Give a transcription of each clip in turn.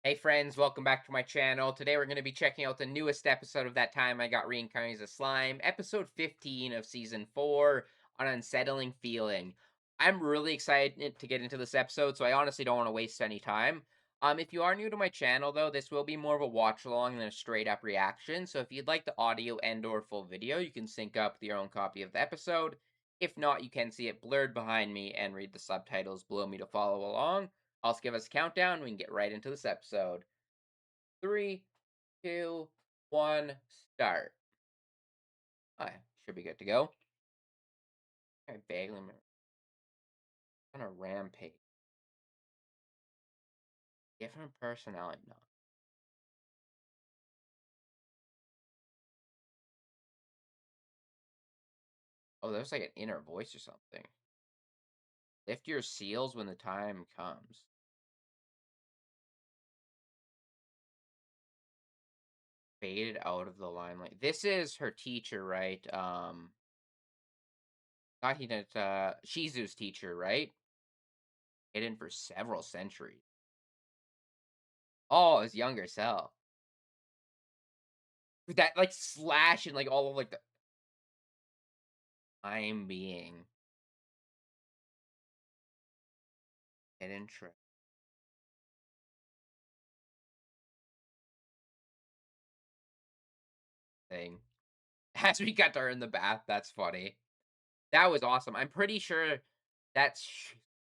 Hey friends, welcome back to my channel. Today we're going to be checking out the newest episode of That Time I Got Reincarnated as a Slime, episode 15 of season 4 on Unsettling Feeling. I'm really excited to get into this episode, so I honestly don't want to waste any time. If you are new to my channel though, this will be more of a watch along than a straight up reaction. So if you'd like the audio and or full video, you can sync up with your own copy of the episode. If not, you can see it blurred behind me and read the subtitles below me to follow along. Also, give us a countdown. We can get right into this episode. 3, 2, 1, start. Alright, should be good to go. Alright, Bagley on a rampage. Different personality. No. Oh, there's like an inner voice or something. Lift your seals when the time comes. Faded out of the limelight. This is her teacher, right? Not Hinata, Shizu's teacher, right? Hidden for several centuries. Oh, his younger self. With that like slash and like all of like the time being hidden trick. Thing. As we got to her in the bath, that's funny. That was awesome. I'm pretty sure that's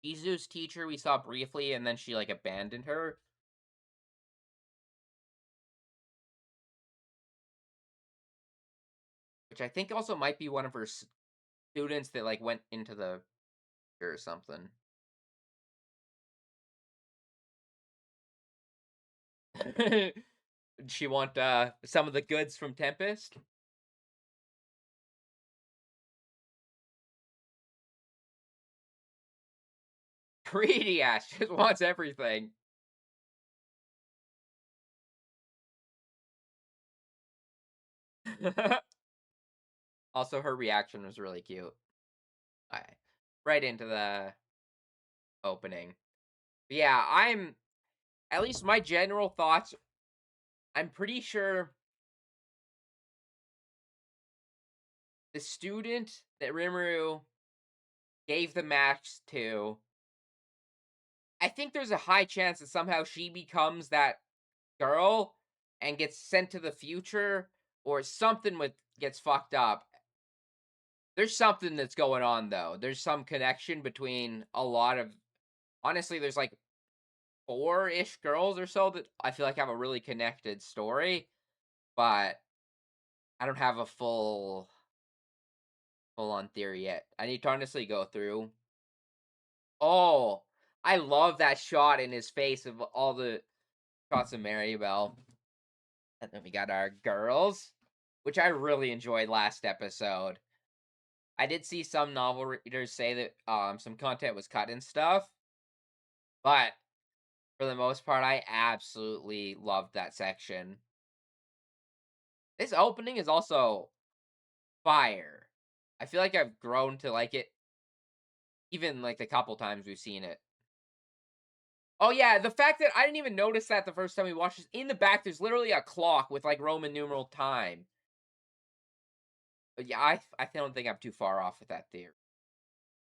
Shizu's teacher we saw briefly, and then she like abandoned her. Which I think also might be one of her students that like went into the or something. She want some of the goods from Tempest. Greedy ass just wants everything. Also, her reaction was really cute. Alright. Right into the opening. But yeah, I'm at least my general thoughts. I'm pretty sure the student that Rimuru gave the match to, I think there's a high chance that somehow she becomes that girl and gets sent to the future or something with gets fucked up. There's something that's going on though. There's some connection between a lot of honestly, there's like four-ish girls or so that I feel like have a really connected story, but I don't have a full on theory yet. I need to honestly go through. Oh, I love that shot in his face of all the shots of Maribel. And then we got our girls, which I really enjoyed last episode. I did see some novel readers say that some content was cut and stuff, but for the most part, I absolutely loved that section. This opening is also fire. I feel like I've grown to like it, even like the couple times we've seen it. Oh yeah, the fact that I didn't even notice that the first time we watched this. In the back, there's literally a clock with like Roman numeral time. But yeah, I don't think I'm too far off with that theory.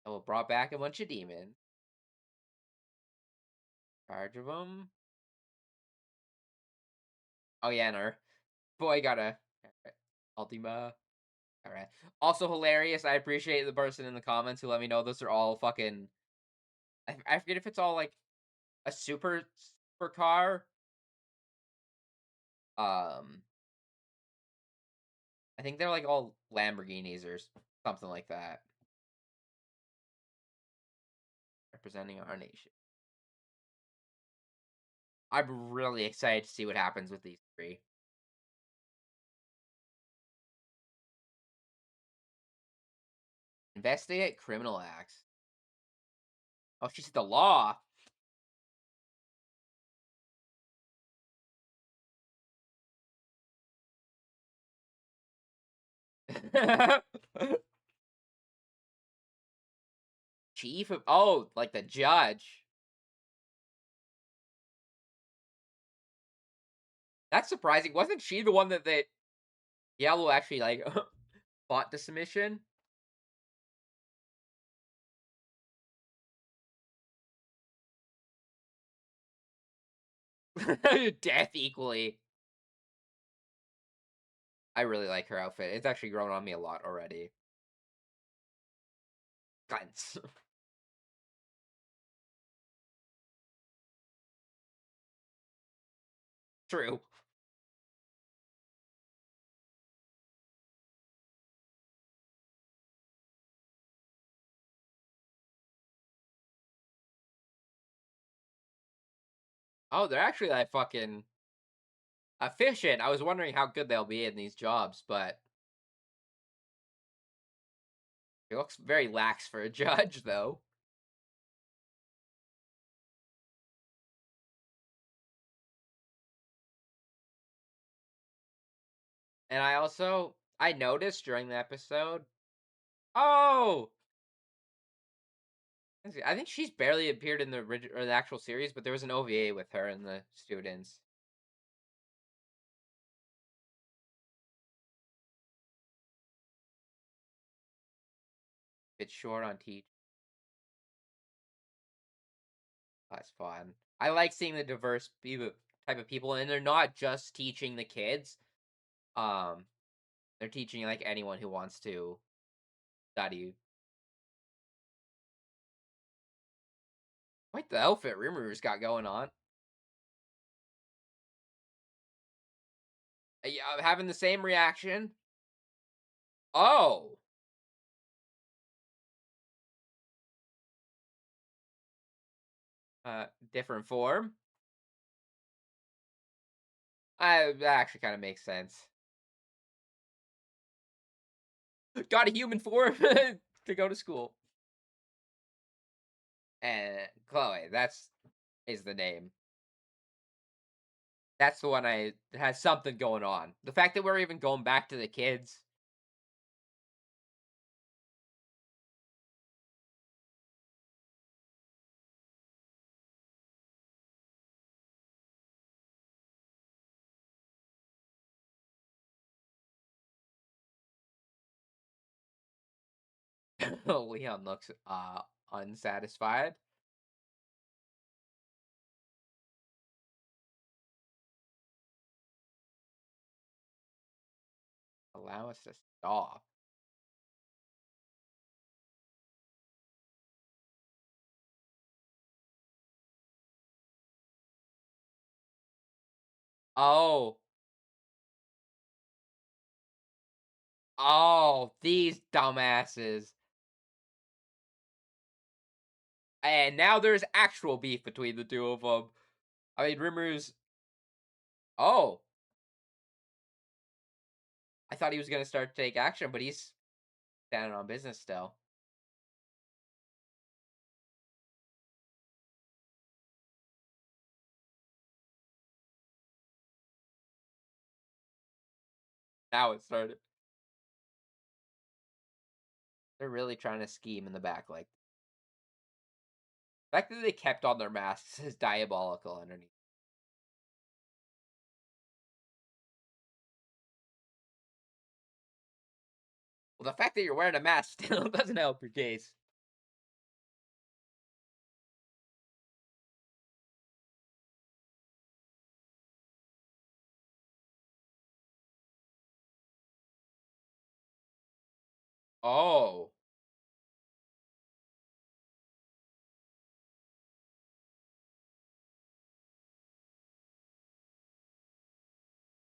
Oh, brought back a bunch of demons. Charge of them. Oh yeah, no. Boy got a Ultima. All right. Also hilarious. I appreciate the person in the comments who let me know those are all fucking. I forget if it's all like a super car. Um, I think they're like all Lamborghinis or something like that, representing our nation. I'm really excited to see what happens with these three. Investigate criminal acts. Oh, she's the law. Chief of like the judge. That's surprising. Wasn't she the one that Yellow actually like fought to submission? Death equally. I really like her outfit. It's actually grown on me a lot already. Guns. True. Oh, they're actually like fucking efficient. I was wondering how good they'll be in these jobs, but it looks very lax for a judge, though. And I noticed during the episode. Oh, I think she's barely appeared in the original or the actual series, but there was an OVA with her and the students. It's short on teach. That's fun. I like seeing the diverse type of people, and they're not just teaching the kids. Um, they're teaching like anyone who wants to study. Quite the outfit Rimru's got going on. Yeah, I'm having the same reaction. Oh, different form. That actually kind of makes sense. Got a human form to go to school. And Chloe, that's is the name. That's the one I has something going on. The fact that we're even going back to the kids. Leon looks unsatisfied. Allow us to stop. Oh, oh, these dumbasses. And now there's actual beef between the two of them. I mean, Rimru's. Oh, I thought he was gonna start to take action, but he's standing on business still. Now it started. They're really trying to scheme in the back. Like the fact that they kept on their masks is diabolical underneath. Well, the fact that you're wearing a mask still doesn't help your case. Oh,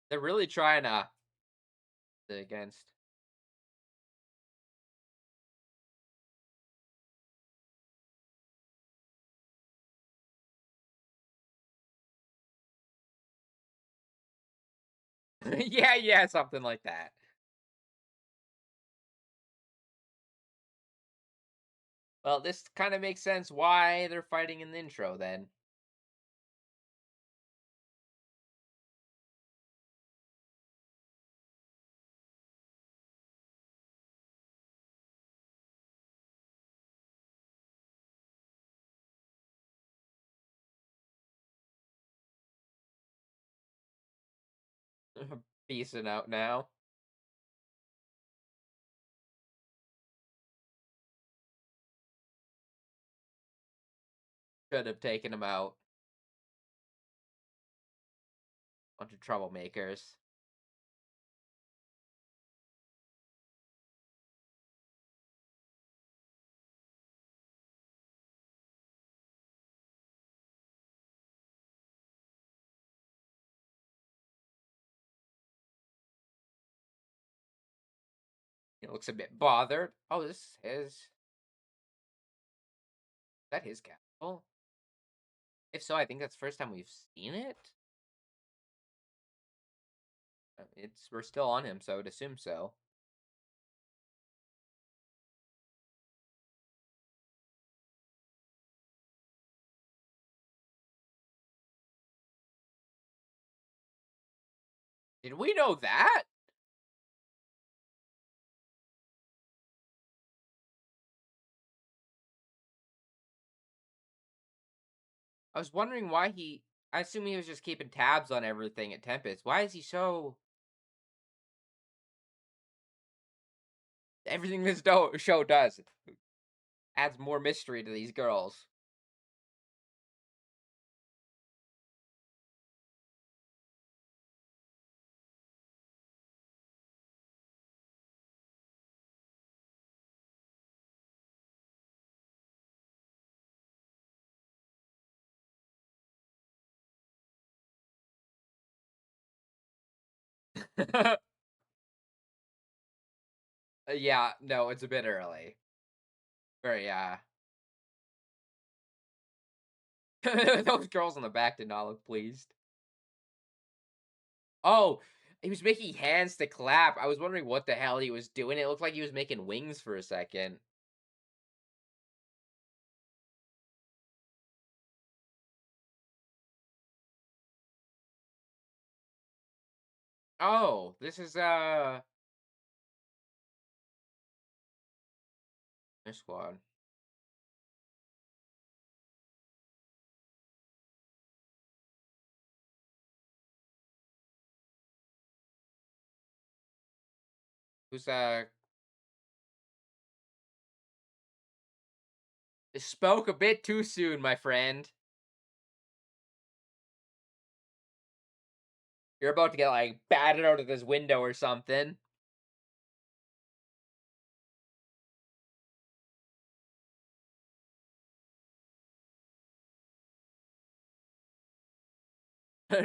they're really trying to against. Yeah, yeah, something like that. Well, this kind of makes sense why they're fighting in the intro then. Peacing out now. Should have taken him out. Bunch of troublemakers. He looks a bit bothered. Oh, this is his. Is that his castle? If so, I think that's the first time we've seen it. We're still on him, so I would assume so. Did we know that? I was wondering why he. I assume he was just keeping tabs on everything at Tempest. Why is he so. Everything this show does adds more mystery to these girls. Yeah, no, it's a bit early. Very, those girls in the back did not look pleased. Oh, he was making hands to clap. I was wondering what the hell he was doing. It looked like he was making wings for a second. Oh, this is their squad. Who's spoke a bit too soon, my friend. You're about to get like batted out of this window or something.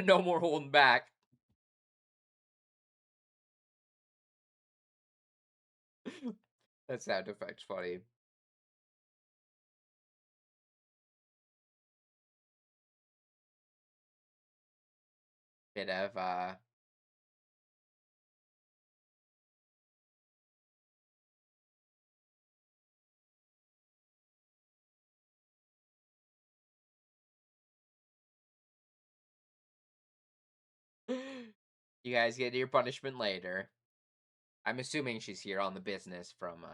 No more holding back. That sound effect's funny. Bit of you guys get your punishment later. I'm assuming she's here on the business from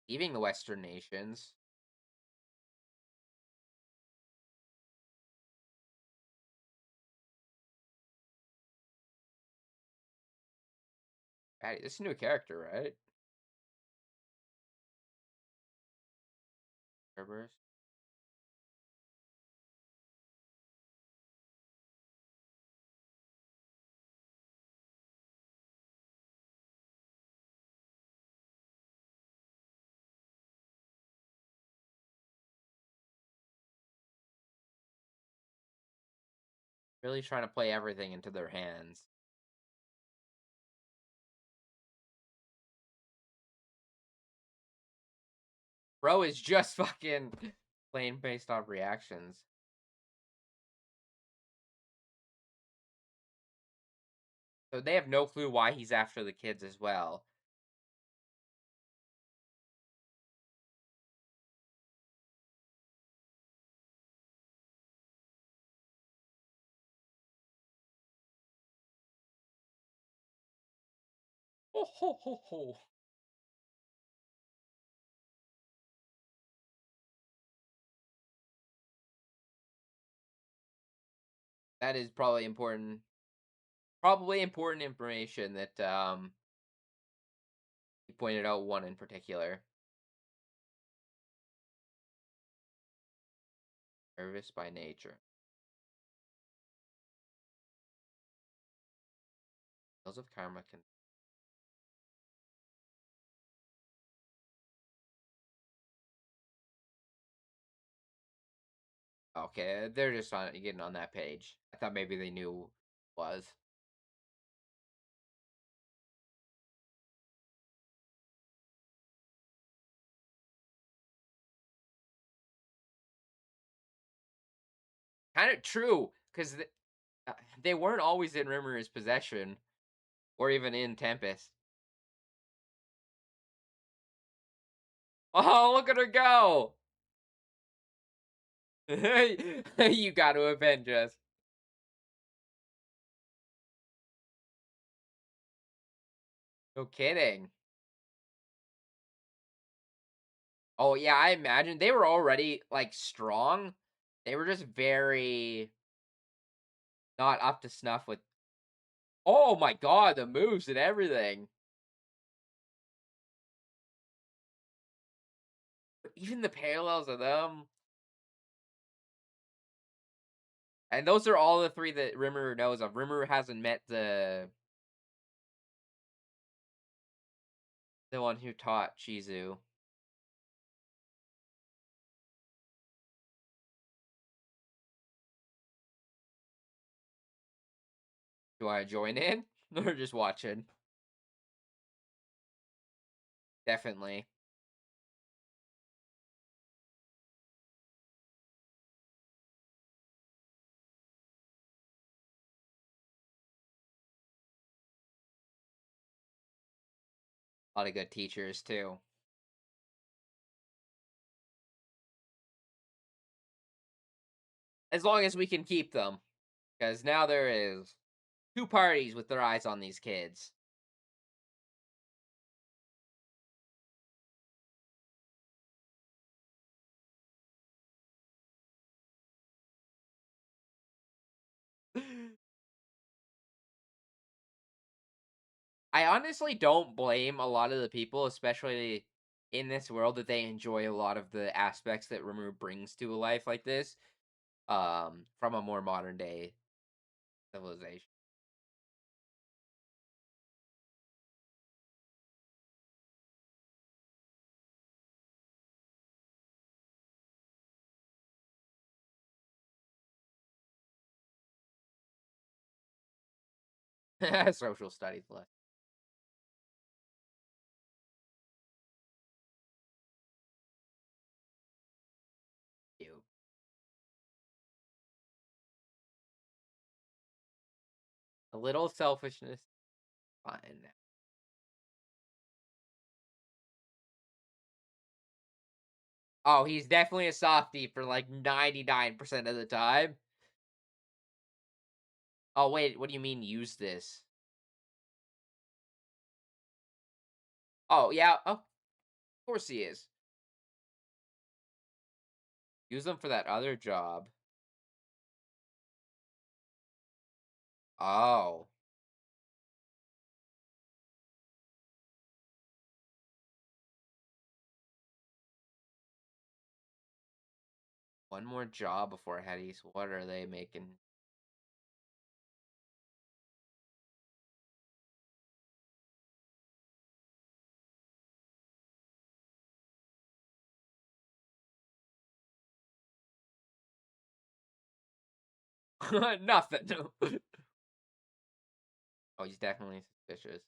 leaving the Western nations. Patty, this is a new character, right? Cerberus. Really trying to play everything into their hands. Bro is just fucking playing based off reactions. So they have no clue why he's after the kids as well. Ho ho ho ho. That is probably important. Probably important information that you pointed out one in particular. Nervous by nature. Hills of Karma can. Okay, they're just on getting on that page. I thought maybe they knew was. Kind of true, because they weren't always in Rimmer's possession, or even in Tempest. Oh, look at her go! You got to avenge us. No kidding. Oh yeah, I imagine they were already like strong. They were just very not up to snuff with. Oh my god, the moves and everything. Even the parallels of them. And those are all the three that Rimuru knows of. Rimuru hasn't met the one who taught Shizu. Do I join in? Or just watching? Definitely. A lot of good teachers too. As long as we can keep them. Because now there is two parties with their eyes on these kids. I honestly don't blame a lot of the people, especially in this world, that they enjoy a lot of the aspects that Rimuru brings to a life like this, from a more modern day civilization. Social studies left you. A little selfishness, fine. Oh, he's definitely a softie for like 99% of the time. Oh, wait, what do you mean use this? Oh, yeah, of course he is. Use them for that other job. Oh. One more job before Hetty's. What are they making? Nothing. Oh, he's definitely suspicious.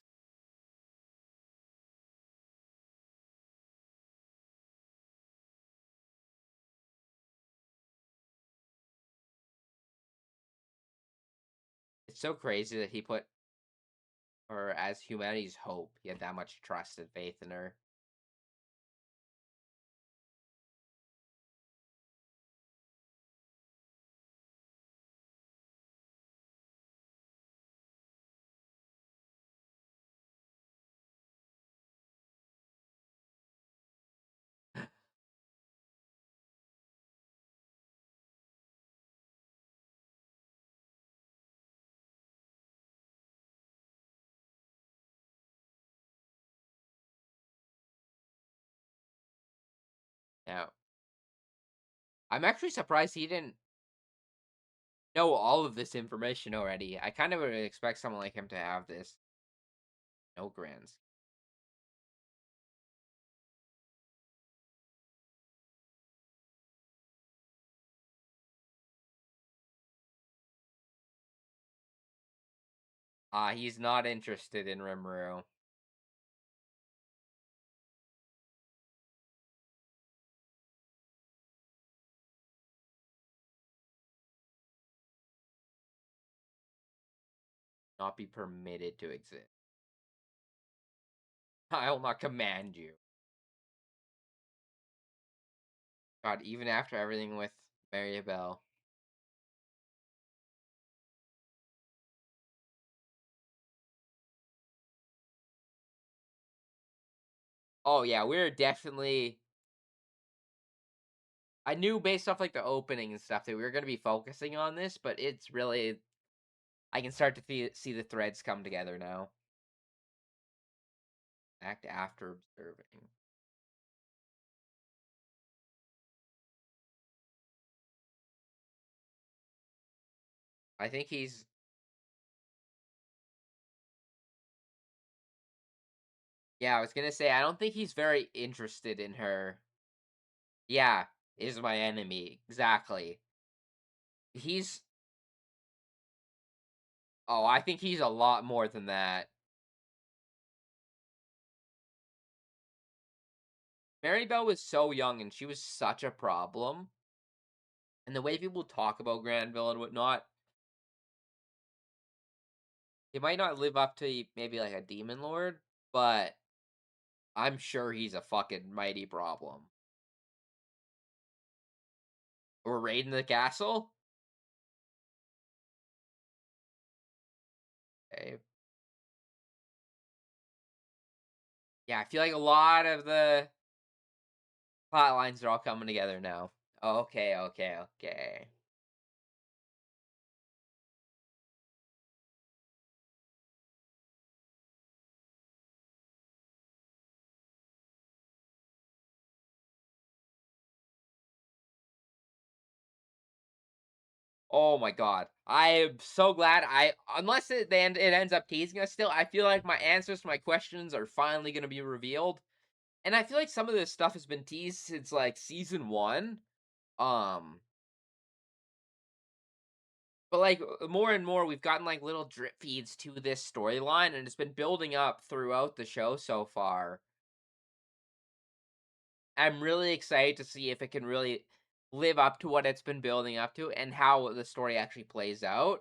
It's so crazy that he put her as humanity's hope. He had that much trust and faith in her. Yeah. I'm actually surprised he didn't know all of this information already. I kind of would expect someone like him to have this. No grants. He's not interested in Rimuru. Not be permitted to exist. I will not command you. God, even after everything with Maribel. Oh yeah, we're definitely. I knew based off like the opening and stuff that we were going to be focusing on this, but it's really. I can start to see the threads come together now. Act after observing. I think he's. Yeah, I was gonna say I don't think he's very interested in her. Yeah, is my enemy exactly. He's. Oh, I think he's a lot more than that. Maribel was so young and she was such a problem. And the way people talk about Granville and whatnot, he might not live up to maybe like a demon lord, but I'm sure he's a fucking mighty problem. Or raiding the castle? Okay. Yeah, I feel like a lot of the plot lines are all coming together now. Okay, okay, okay. Oh my god. I am so glad unless it ends up teasing us still, I feel like my answers to my questions are finally gonna be revealed. And I feel like some of this stuff has been teased since like season 1. Um but like more and more we've gotten like little drip feeds to this storyline and it's been building up throughout the show so far. I'm really excited to see if it can really live up to what it's been building up to and how the story actually plays out.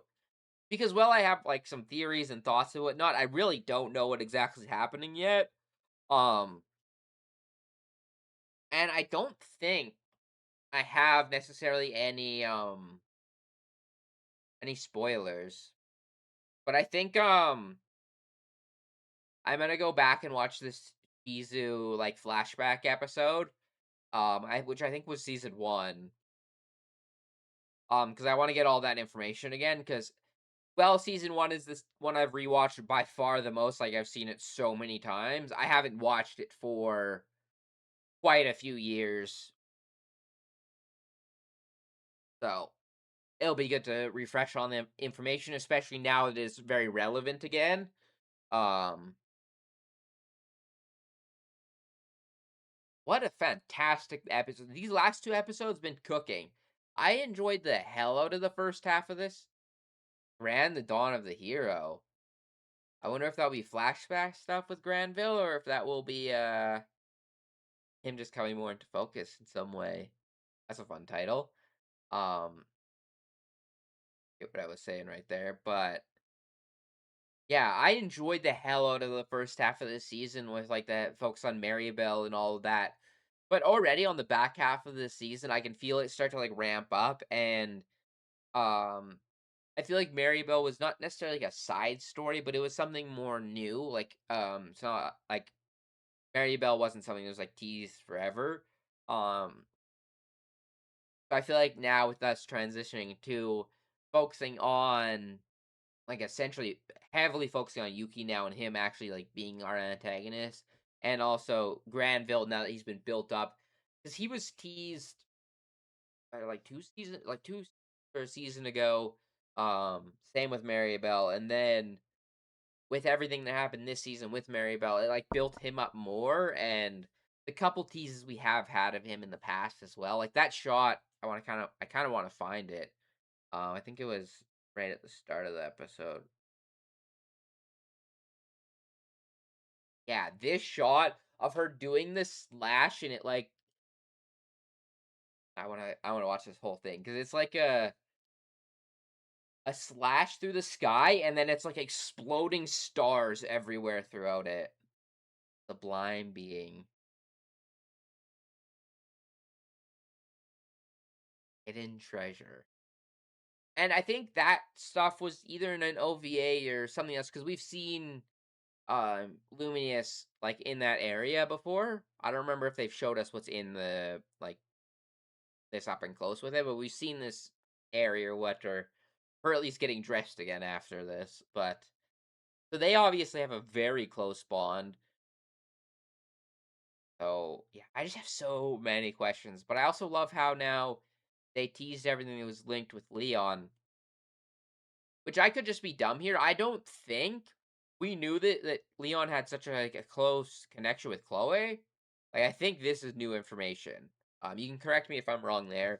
Because while I have like some theories and thoughts and whatnot, I really don't know what exactly is happening yet. Um, and I don't think I have necessarily any spoilers. But I think I'm gonna go back and watch this Izu like flashback episode. Which I think was season 1. Because I want to get all that information again. Because well, season 1 is this one I've rewatched by far the most. Like I've seen it so many times. I haven't watched it for quite a few years, so it'll be good to refresh on the information, especially now it is very relevant again. Um, what a fantastic episode! These last 2 episodes been cooking. I enjoyed the hell out of the first half of this. Grand the Dawn of the Hero. I wonder if that'll be flashback stuff with Granville, or if that will be him just coming more into focus in some way. That's a fun title. Um, get what I was saying right there, but yeah, I enjoyed the hell out of the first half of the season with like the focus on Maribel and all of that. But already on the back half of the season, I can feel it start to like ramp up, and um, I feel like Maribel was not necessarily like a side story, but it was something more new. Like it's not like Maribel wasn't something that was like teased forever. Um, I feel like now with us transitioning to focusing on like essentially heavily focusing on Yuki now and him actually like being our antagonist, and also Granville now that he's been built up. because he was teased like 2 or a season ago. Same with Maribel, and then with everything that happened this season with Maribel, it like built him up more, and the couple teases we have had of him in the past as well. Like that shot, I kind of want to find it. I think it was right at the start of the episode. Yeah, this shot of her doing this slash, and it like I wanna watch this whole thing because it's like a slash through the sky, and then it's like exploding stars everywhere throughout it. The blind being hidden treasure. And I think that stuff was either in an OVA or something else because we've seen Lumineous like in that area before. I don't remember if they've showed us what's in the like this up and close with it, but we've seen this area or what, or at least getting dressed again after this. But so they obviously have a very close bond. So yeah, I just have so many questions. But I also love how now they teased everything that was linked with Leon, which I could just be dumb here. I don't think we knew that Leon had such a close connection with Chloe. Like I think this is new information. You can correct me if I'm wrong there.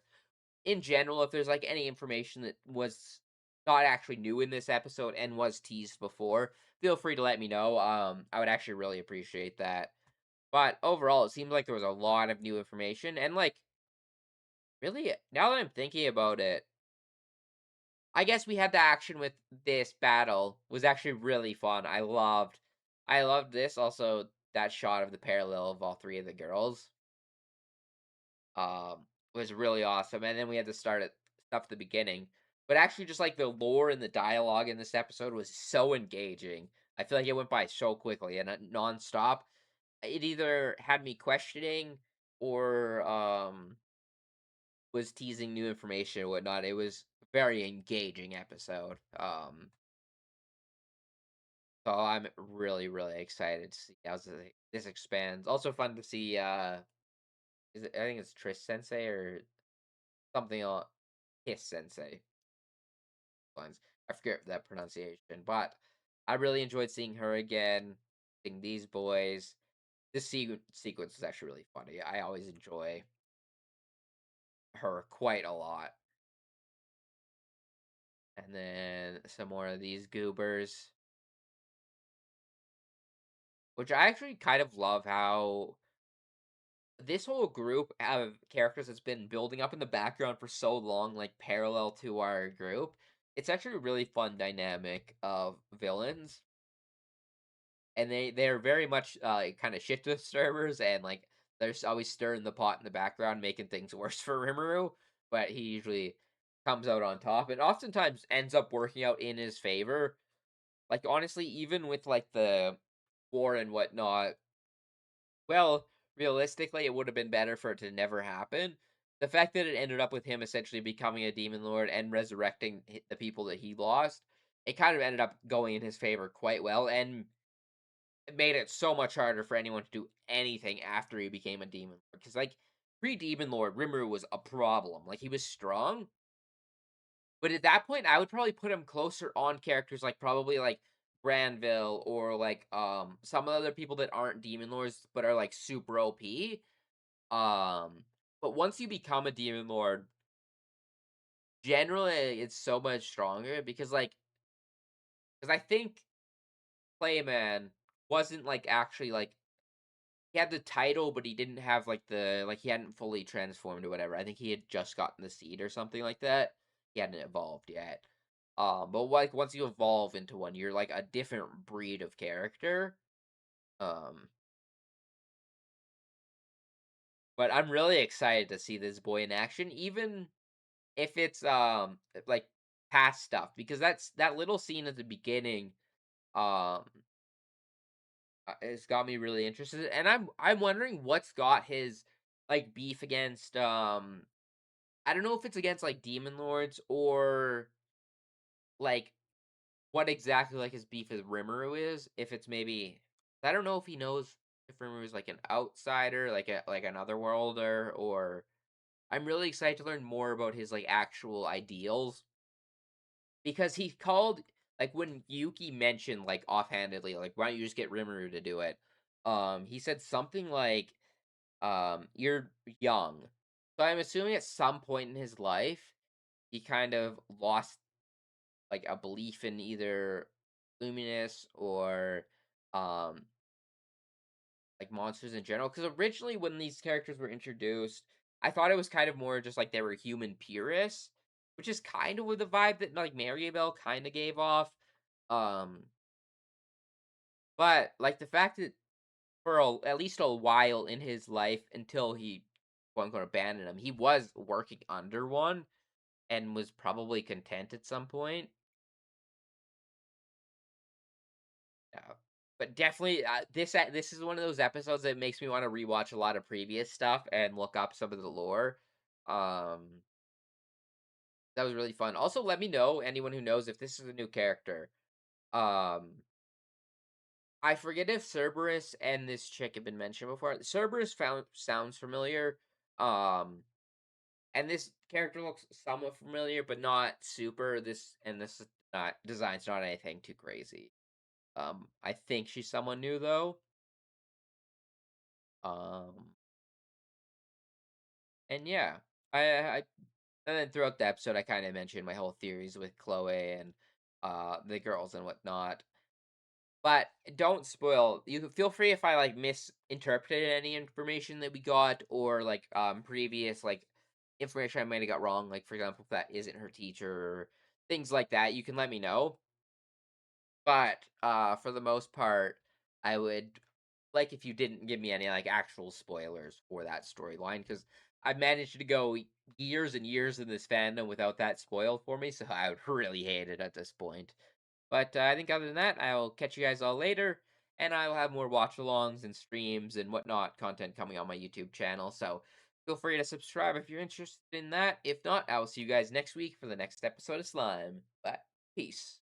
In general, if there's like any information that was not actually new in this episode and was teased before, feel free to let me know. I would actually really appreciate that. But overall, it seems like there was a lot of new information, and like really, now that I'm thinking about it, I guess we had the action with this battle was actually really fun. I loved this. Also, that shot of the parallel of all three of the girls was really awesome. And then we had to start at stuff at the beginning. But actually just like the lore and the dialogue in this episode was so engaging. I feel like it went by so quickly and nonstop. It either had me questioning or was teasing new information or whatnot. It was a very engaging episode. So I'm really, really excited to see how this expands. Also fun to see I think it's Triss Sensei or something else. Kiss Sensei lines. I forget that pronunciation, but I really enjoyed seeing her again, seeing these boys. This sequence is actually really funny. I always enjoy her quite a lot. And then some more of these goobers, which I actually kind of love how this whole group of characters that's been building up in the background for so long, like parallel to our group. It's actually a really fun dynamic of villains, and they're very much kind of shift disturbers, and like there's always stirring the pot in the background, making things worse for Rimuru. But he usually comes out on top, and oftentimes ends up working out in his favor. Like honestly, even with like the war and whatnot, well, realistically, it would have been better for it to never happen. The fact that it ended up with him essentially becoming a demon lord and resurrecting the people that he lost, it kind of ended up going in his favor quite well, and it made it so much harder for anyone to do anything after he became a demon lord. Because like pre-demon lord, Rimuru was a problem. Like he was strong, but at that point, I would probably put him closer on characters like probably like Granville or like some other people that aren't demon lords but are like super OP. But once you become a demon lord, generally it's so much stronger because I think Clayman wasn't like actually like he had the title, but he didn't have like he hadn't fully transformed or whatever. I think he had just gotten the seed or something like that. He hadn't evolved yet. But like once you evolve into one, you're like a different breed of character. Um, but I'm really excited to see this boy in action, even if it's like past stuff, because that little scene at the beginning um has got me really interested, and I'm wondering what's got his like beef against I don't know if it's against like demon lords or like what exactly like his beef with Rimuru is. If it's maybe I don't know if he knows. if Rimuru is like an outsider, like another worlder, or I'm really excited to learn more about his like actual ideals because he called like when Yuki mentioned like offhandedly, like why don't you just get Rimuru to do it? He said something like, you're young. So I'm assuming at some point in his life he kind of lost like a belief in either Luminous or um like monsters in general. Because originally when these characters were introduced, I thought it was kind of more just like they were human purists, which is kind of with the vibe that like Maribel kind of gave off. Um, but like the fact that for at least a while in his life until he wasn't going to abandon him, he was working under one and was probably content at some point. Yeah. But definitely, this is one of those episodes that makes me want to rewatch a lot of previous stuff and look up some of the lore. Um, that was really fun. Also, let me know anyone who knows if this is a new character. Um, I forget if Cerberus and this chick have been mentioned before. Cerberus sounds familiar. Um, and this character looks somewhat familiar, but not super. This not design's not anything too crazy. I think she's someone new though. Um, and yeah, I and then throughout the episode, I kind of mentioned my whole theories with Chloe and the girls and whatnot. But don't spoil. You can feel free if I like misinterpreted any information that we got or like previous like information I might have got wrong. Like for example, if that isn't her teacher or things like that, you can let me know. But for the most part, I would like if you didn't give me any like actual spoilers for that storyline because I managed to go years and years in this fandom without that spoiled for me, so I would really hate it at this point. But I think other than that, I'll catch you guys all later, and I'll have more watch alongs and streams and whatnot content coming on my YouTube channel. So feel free to subscribe if you're interested in that. If not, I will see you guys next week for the next episode of Slime. But peace.